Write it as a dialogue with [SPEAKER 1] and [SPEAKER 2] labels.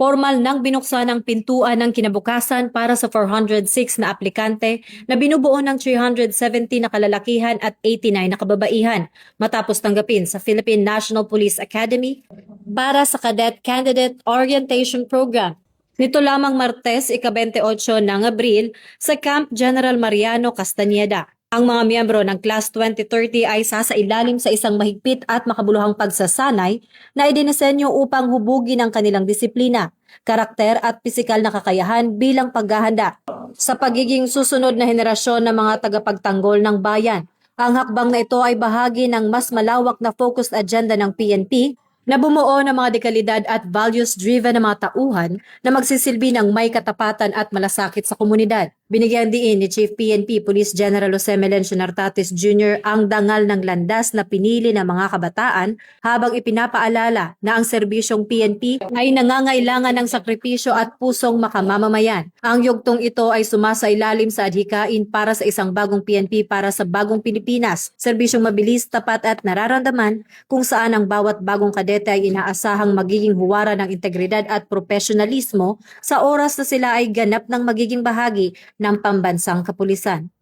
[SPEAKER 1] Formal nang binuksan ang pintuan ng kinabukasan para sa 406 na aplikante na binubuo ng 370 na kalalakihan at 89 na kababaihan matapos tanggapin sa Philippine National Police Academy para sa Cadet Candidate Orientation Program. Nito lamang Martes, ika-28 ng Abril sa Camp General Mariano Castañeda. Ang mga miyembro ng Class 2030 ay sasailalim sa isang mahigpit at makabuluhang pagsasanay na idinisenyo upang hubugin ang kanilang disiplina, karakter at pisikal na kakayahan bilang paghahanda sa pagiging susunod na henerasyon ng mga tagapagtanggol ng bayan. Ang hakbang na ito ay bahagi ng mas malawak na focused agenda ng PNP na bumuo ng mga dekalidad at values-driven na mga tauhan na magsisilbi ng may katapatan at malasakit sa komunidad. Binigyan diin ni Chief PNP Police General Jose Melencio Nartates Jr. ang dangal ng landas na pinili ng mga kabataan habang ipinapaalala na ang serbisyong PNP ay nangangailangan ng sakripisyo at pusong makamamamayan. Ang yugtong ito ay sumasailalim sa adhikain para sa isang bagong PNP para sa bagong Pilipinas, serbisyong mabilis, tapat at nararamdaman kung saan ang bawat bagong kadete ay inaasahang magiging huwara ng integridad at profesionalismo sa oras na sila ay ganap ng magiging bahagi ng pambansang kapulisan.